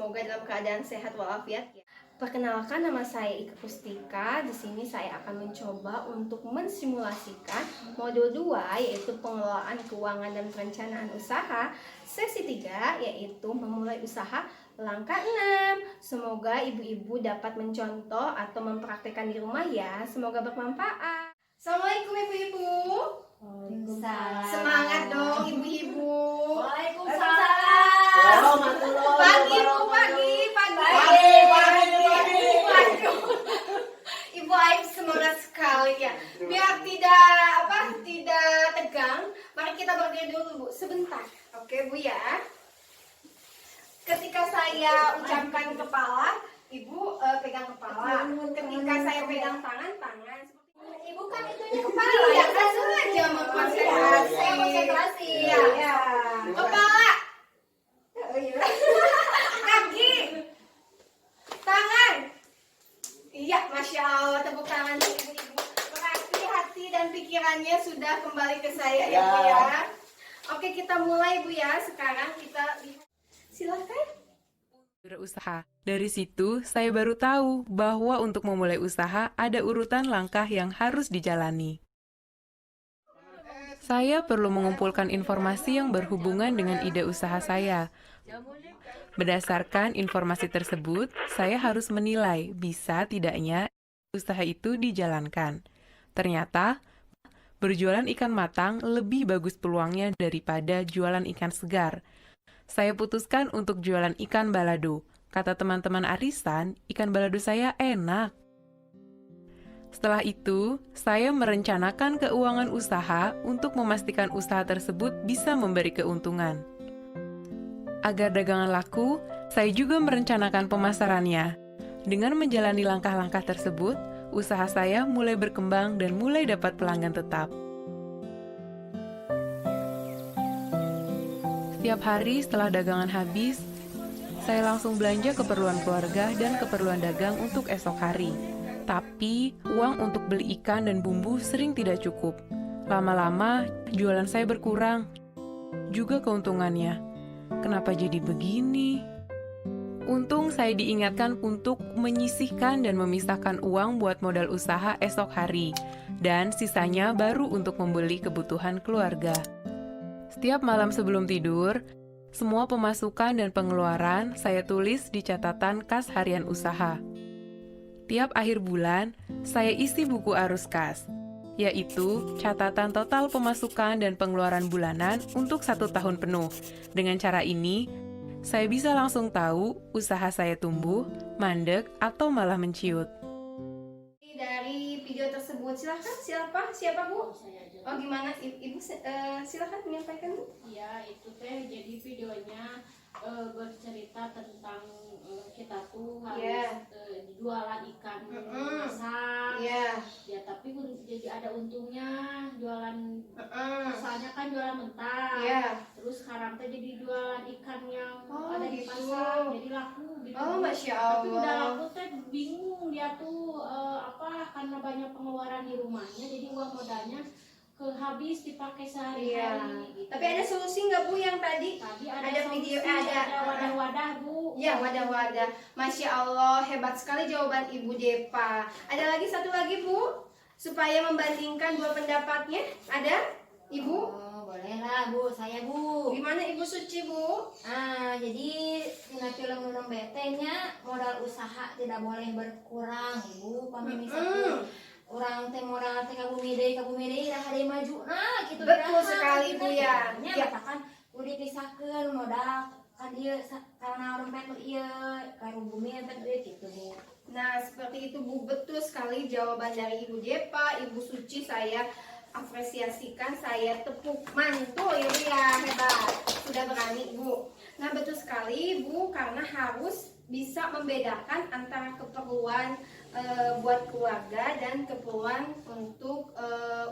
semoga dalam keadaan sehat walafiat ya. Perkenalkan, nama saya Ika Kustika. Di sini saya akan mencoba untuk mensimulasikan modul 2 yaitu pengelolaan keuangan dan perencanaan usaha. Sesi 3 yaitu memulai usaha langkah 6. Semoga ibu-ibu dapat mencontoh atau mempraktekkan di rumah ya. Semoga bermanfaat. Assalamualaikum ibu-ibu. Semangat dong ibu-ibu. Waalaikumsalam. Pagi bu, pagi. Ibu Aib semangat sekali ya. Biar tidak tegang, mari kita berdiri dulu bu, sebentar. Oke bu ya. Ketika saya ucapkan kepala, ibu pegang kepala. Ketika saya pegang tangan. Ibu kan itunya kepala. Iya, kan sengaja mengkonsentrasi. Saya konsentrasi. Ya. Kepala. Kaki. Tangan. Iya, Masya Allah, tepuk tangan ibu-ibu. Berarti hati dan pikirannya sudah kembali ke saya ya Bu ya. Oke, kita mulai Bu ya. Sekarang kita lihat. Silakan. Berusaha. Dari situ, saya baru tahu bahwa untuk memulai usaha ada urutan langkah yang harus dijalani. Saya perlu mengumpulkan informasi yang berhubungan dengan ide usaha saya. Berdasarkan informasi tersebut, saya harus menilai bisa tidaknya usaha itu dijalankan. Ternyata, berjualan ikan matang lebih bagus peluangnya daripada jualan ikan segar. Saya putuskan untuk jualan ikan balado. Kata teman-teman arisan, ikan balado saya enak. Setelah itu, saya merencanakan keuangan usaha untuk memastikan usaha tersebut bisa memberi keuntungan. Agar dagangan laku, saya juga merencanakan pemasarannya. Dengan menjalani langkah-langkah tersebut, usaha saya mulai berkembang dan mulai dapat pelanggan tetap. Setiap hari setelah dagangan habis, saya langsung belanja keperluan keluarga dan keperluan dagang untuk esok hari. Tapi, uang untuk beli ikan dan bumbu sering tidak cukup. Lama-lama, jualan saya berkurang. Juga keuntungannya. Kenapa jadi begini? Untung saya diingatkan untuk menyisihkan dan memisahkan uang buat modal usaha esok hari. Dan sisanya baru untuk membeli kebutuhan keluarga. Setiap malam sebelum tidur, semua pemasukan dan pengeluaran saya tulis di catatan kas harian usaha. Tiap akhir bulan, saya isi buku arus kas, yaitu catatan total pemasukan dan pengeluaran bulanan untuk 1 tahun penuh. Dengan cara ini, saya bisa langsung tahu usaha saya tumbuh, mandek, atau malah menciut. Dari video tersebut, siapa Bu? Oh gimana Ibu silakan menyampaikan Bu. Iya, itu teh jadi videonya bercerita tentang kita tuh harus jualan ikan masak. Iya. Ya, tapi jadi ada untungnya jualan. Soalnya kan jualan mentah. Iya. Terus sekarang teh jadi jualan ikan yang ada di gitu. pasar, jadi laku gitu. Oh Masya Tapi udah Allah. laku teh bingung dia tuh karena banyak pengeluaran di rumahnya, jadi uang modalnya habis dipakai sehari-hari. Gitu. Tapi ada solusi nggak Bu yang tadi? Tadi ada solusi, video, ada wadah-wadah Bu. Ya, wadah-wadah. Masya Allah, hebat sekali jawaban Ibu Depa. Ada satu lagi Bu, supaya membandingkan dua pendapatnya. Ada Ibu? Oh, boleh lah Bu, saya Bu. Gimana Ibu Suci Bu? Jadi dina film nunung betenya modal usaha tidak boleh berkurang Ibu. Pami misalkan orang teh modal teh kabumi deui dah hade maju. Nah, gitu Betul sekali Bu ya. Ya, katakan kudu dipisahkeun modal kan ieu karena rempet ieu karo bumi rempet ieu gitu Bu. Nah, seperti itu Bu, betul sekali jawaban dari Ibu Depa, Ibu Suci saya apresiasikan, saya tepuk mantul Ibu ya, hebat. Sudah berani Bu. Nah, betul sekali Bu, karena harus bisa membedakan antara keperluan buat keluarga dan keperluan untuk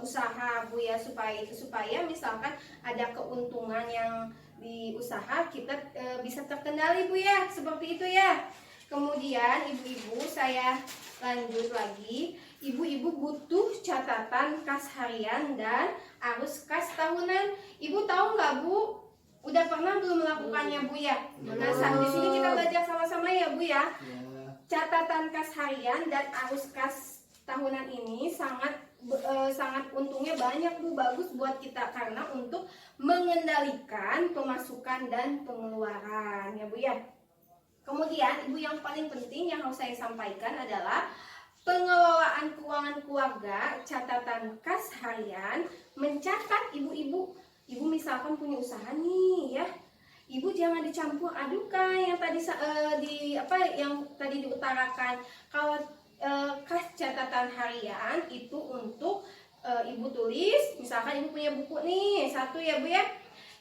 usaha Bu ya, supaya misalkan ada keuntungan yang di usaha kita bisa terkendali Bu ya, seperti itu ya. Kemudian ibu-ibu saya lanjut lagi, ibu-ibu butuh catatan kas harian dan arus kas tahunan. Ibu tahu nggak Bu, Udah pernah belum melakukannya Bu ya? Nah, saat di sini kita belajar sama-sama ya Bu ya. Catatan kas harian dan arus kas tahunan ini sangat untungnya banyak Bu, bagus buat kita karena untuk mengendalikan pemasukan dan pengeluaran ya Bu ya. Kemudian Ibu yang paling penting yang harus saya sampaikan adalah pengelolaan keuangan keluarga, catatan kas harian, mencatat ibu-ibu misalkan punya usaha nih ya. Ibu jangan dicampur adukan yang tadi yang tadi diutarakan. Kalau kas catatan harian itu untuk ibu tulis, misalkan ibu punya buku nih satu ya Bu ya,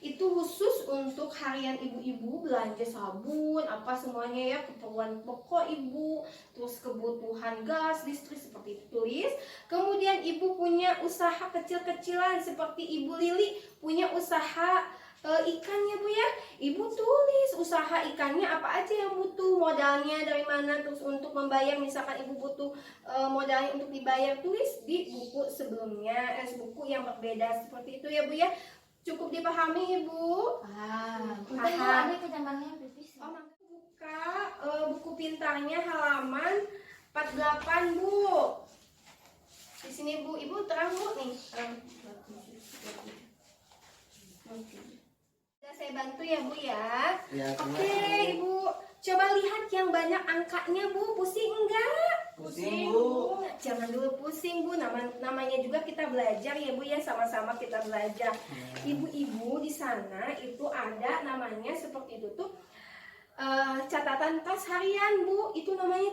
itu khusus untuk harian ibu-ibu belanja sabun apa semuanya ya, keperluan pokok ibu, terus kebutuhan gas listrik seperti itu tulis. Kemudian ibu punya usaha kecil-kecilan seperti Ibu Lili punya usaha ikan ya Bu ya, ibu tulis usaha ikannya apa aja yang butuh, modalnya dari mana, terus untuk membayar misalkan ibu butuh modalnya untuk dibayar, tulis di buku sebelumnya, buku yang berbeda seperti itu ya Bu ya. Cukup dipahami Ibu? Paham. Ini kejamannya pipis. Oh, buka buku pintarnya halaman 48 Bu. Di sini Bu, Ibu terang Bu nih. Saya bantu ya Bu ya. Oke Ibu, coba lihat yang banyak angkanya Bu, pusing enggak? Pusing Bu. Jangan dulu pusing Bu, namanya juga kita belajar ya Bu ya, sama-sama kita belajar. Ibu-ibu di sana itu ada namanya seperti itu tuh catatan kas harian Bu, itu namanya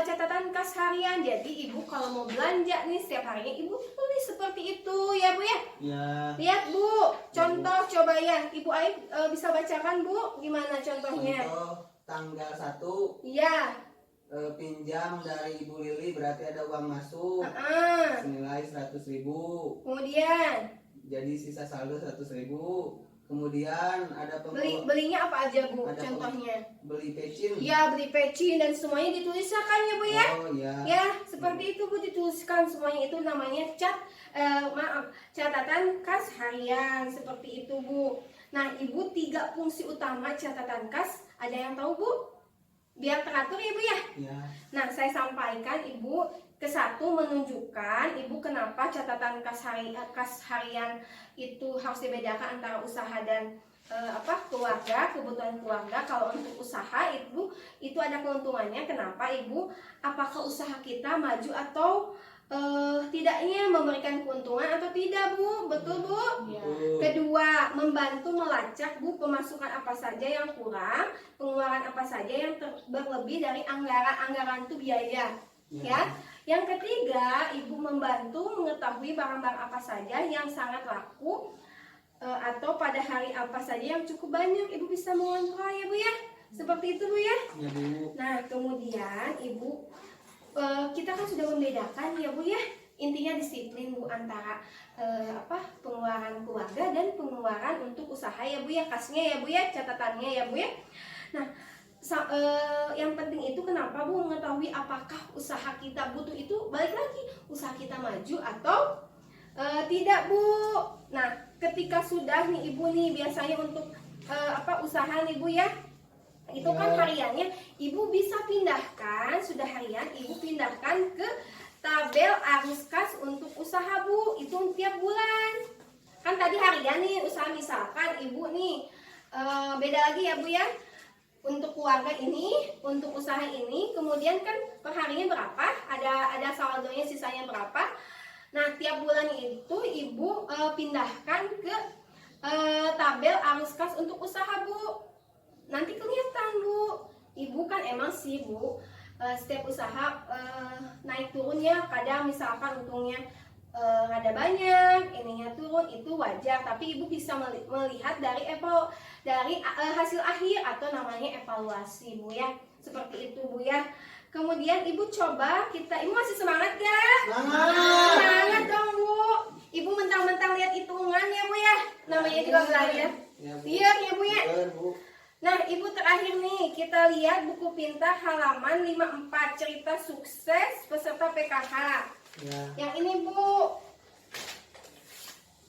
catatan kas harian. Jadi ibu kalau mau belanja nih setiap harinya ibu tulis seperti itu ya Bu ya. Ya. Lihat Bu, contoh coba ya Ibu Aik bisa bacakan Bu, gimana contohnya? Contoh tanggal 1 Iya. Pinjam dari Ibu Lili berarti ada uang masuk senilai 100.000. Kemudian Jadi sisa saldo 100.000. Kemudian ada belinya apa aja Bu? Ada Contohnya? beli pecin. Ya beli peci dan semuanya dituliskan ya Bu ya. Oh ya. Ya seperti itu Bu, dituliskan semuanya, itu namanya catatan kas harian seperti itu Bu. Nah Ibu, 3 fungsi utama catatan kas ada yang tahu Bu? Biar teratur ya Bu ya. Ya. Nah saya sampaikan Ibu, kesatu menunjukkan Ibu kenapa catatan kas harian itu harus dibedakan antara usaha dan keluarga, kebutuhan keluarga. Kalau untuk usaha itu ada keuntungannya. Kenapa Ibu? Apakah usaha kita maju atau tidaknya, memberikan keuntungan atau tidak Bu? Betul Bu? Ya. Kedua, membantu melacak Bu pemasukan apa saja yang kurang, pengeluaran apa saja yang berlebih dari anggaran itu biaya. Ya. Yang ketiga, Ibu membantu mengetahui barang-barang apa saja yang sangat laku atau pada hari apa saja yang cukup banyak. Ibu bisa mengontrol ya Bu ya. Seperti itu Bu ya. Ya Bu. Nah, kemudian Ibu kita kan sudah membedakan ya Bu ya. Intinya disiplin Bu antara pengeluaran keluarga dan pengeluaran untuk usaha ya Bu ya, kasnya ya Bu ya, catatannya ya Bu ya. Nah, yang penting itu kenapa Bu mengetahui apakah usaha kita butuh itu, balik lagi usaha kita maju atau tidak Bu. Nah ketika sudah nih Ibu nih biasanya untuk usaha nih Bu ya, itu kan hariannya Ibu bisa pindahkan, sudah harian Ibu pindahkan ke tabel arus kas untuk usaha Bu, itu tiap bulan. Kan tadi harian nih usaha, misalkan Ibu nih beda lagi ya Bu ya. Untuk keluarga ini, untuk usaha ini, kemudian kan perharinya berapa, ada saldonya, sisanya berapa. Nah tiap bulan itu Ibu pindahkan ke tabel arus kas untuk usaha Bu. Nanti kelihatan Bu, Ibu kan emang sih Bu, setiap usaha naik turun ya, kadang misalkan untungnya ada banyak, ininya turun, itu wajar. Tapi Ibu bisa melihat dari hasil akhir atau namanya evaluasi Bu ya. Seperti itu Bu ya. Kemudian Ibu coba Ibu masih semangat ya? Semangat dong Bu. Ibu mentang-mentang lihat hitungan ya Bu ya. Namanya juga belajar. Iya ya Bu ya. Nah Ibu terakhir nih, kita lihat buku pintar halaman 54, cerita sukses peserta PKH. Ya. Yang ini Bu.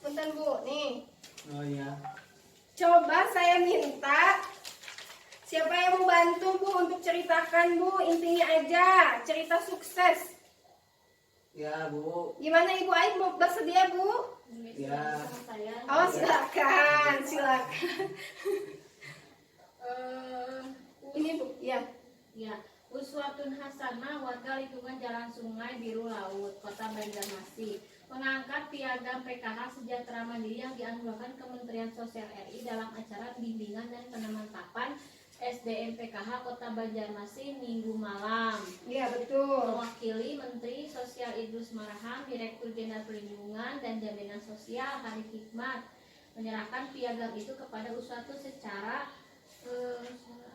Bentar Bu, nih. Oh ya. Coba saya minta siapa yang mau bantu Bu untuk ceritakan Bu, intinya aja, cerita sukses. Ya Bu. Gimana Ibu Aik mau bersedia Bu? Ya. Sama saya. Oh silakan, silakan. Ini Bu, ya. Ya, Uswatun Hasanah, warga lingkungan Jalan Sungai Biru Laut, Kota Banjarmasin, mengangkat piagam PKH Sejahtera Mandiri yang dianugerahkan Kementerian Sosial RI dalam acara bimbingan dan pemantapan SDM PKH Kota Banjarmasin Minggu malam. Iya betul. Mewakili Menteri Sosial Idrus Marham, Direktur Jenderal Perlindungan dan Jaminan Sosial Hari Hikmat, menyerahkan piagam itu kepada Uswatun secara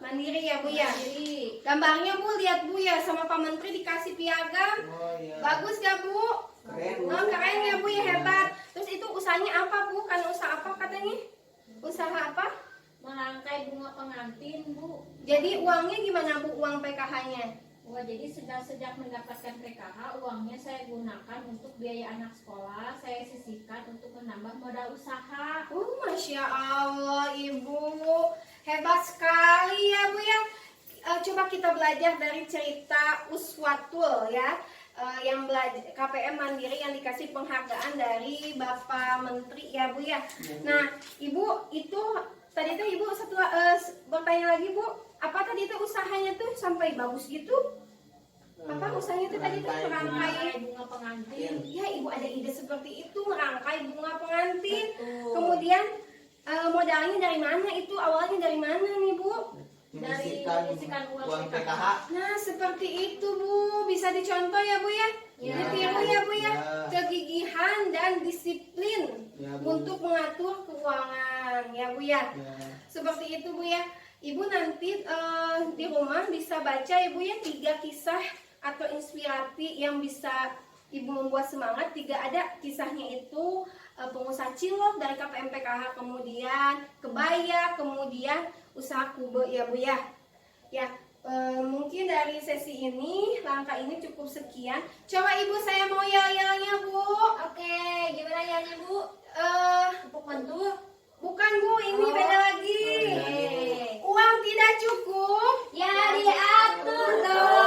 Mandiri ya Bu ya. mandiri. Gambarnya Bu, lihat Bu ya, sama Pak Menteri dikasih piagam. Oh iya. Bagus gak Bu? Keren Bu. Oh, keren ya Bu ya, hebat. Terus itu usahanya apa Bu? Kan usaha apa katanya? Usaha apa? Merangkai bunga pengantin, Bu. Jadi uangnya gimana Bu, uang PKH-nya? Wah, jadi sejak mendapatkan PKH, uangnya saya gunakan untuk biaya anak sekolah, saya sisihkan untuk menambah modal usaha. Masya Allah Ibu, hebat sekali ya Bu ya. Coba kita belajar dari cerita Uswatul ya, yang belajar KPM Mandiri yang dikasih penghargaan dari Bapak Menteri ya Bu ya. Nah Ibu itu tadi tuh Ibu setelah bertanya lagi Bu, apa tadi itu usahanya tuh sampai bagus gitu? Apa usahanya tuh tadi tuh merangkai? Merangkai bunga pengantin. Ya Ibu ada ide seperti itu, merangkai bunga pengantin. Betul. Kemudian modalnya dari mana itu? Awalnya dari mana nih Bu? Menyisihkan uang PKH. Nah seperti itu Bu, bisa dicontoh ya Bu ya? Ya. Ditiru ya Bu ya? Ya. Kegigihan dan disiplin Ya, Bu. untuk mengatur keuangan ya Bu ya? Ya. Seperti itu Bu ya. Ibu nanti di rumah bisa baca Ibu ya 3 kisah atau inspirasi yang bisa Ibu membuat semangat. 3 ada kisahnya itu pengusaha cilok dari KPM PKH, kemudian kebaya, kemudian usaha kube ya Bu ya. Ya mungkin dari sesi ini langkah ini cukup sekian. Coba Ibu saya mau yel-yelnya Bu. Oke, gimana ya Bu? Tepuk mantul. Bukan Bu, ini beda lagi. Oh, iya. Uang tidak cukup. Ya diatur dong.